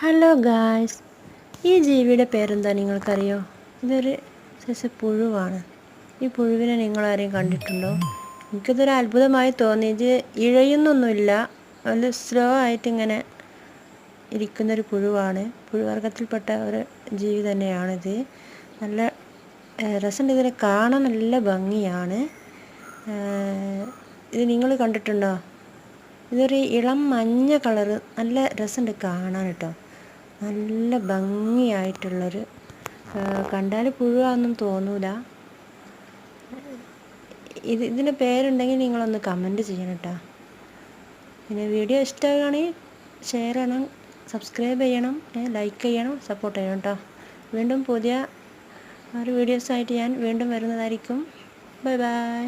Hello guys, ഈ ജീവിയുടെ പേരെന്താ നിങ്ങൾക്കറിയോ? ഇതൊരു സൈസ് പുഴുവാണ്. ഈ പുഴുവിനെ നിങ്ങളാരെയും കണ്ടിട്ടുണ്ടോ? എനിക്കിതൊരു അത്ഭുതമായി തോന്നി. ഇത് ഇഴയുന്നൊന്നുമില്ല, നല്ല സ്ലോ ആയിട്ട് ഇങ്ങനെ ഇരിക്കുന്നൊരു പുഴുവാണ്. പുഴുവർഗത്തിൽപ്പെട്ട ഒരു ജീവി തന്നെയാണിത്. നല്ല രസമുണ്ട്, ഇതിനെ കാണാൻ നല്ല ഭംഗിയാണ്. ഇത് നിങ്ങൾ കണ്ടിട്ടുണ്ടോ? ഇതൊരു ഇളം മഞ്ഞ കളറ്, നല്ല രസമുണ്ട് കാണാൻ കേട്ടോ. നല്ല ഭംഗിയായിട്ടുള്ളൊരു, കണ്ടാൽ പുഴുവാണെന്നും തോന്നൂല. ഇതിൻ്റെ പേരുണ്ടെങ്കിൽ നിങ്ങളൊന്ന് കമൻറ്റ് ചെയ്യണം കേട്ടോ. പിന്നെ വീഡിയോ ഇഷ്ടമാവുകയാണെങ്കിൽ ഷെയർ ചെയ്യണം, സബ്സ്ക്രൈബ് ചെയ്യണം, ലൈക്ക് ചെയ്യണം, സപ്പോർട്ട് ചെയ്യണം കേട്ടോ. വീണ്ടും പുതിയ ഒരു വീഡിയോസായിട്ട് ഞാൻ വീണ്ടും വരുന്നതായിരിക്കും. Bye bye.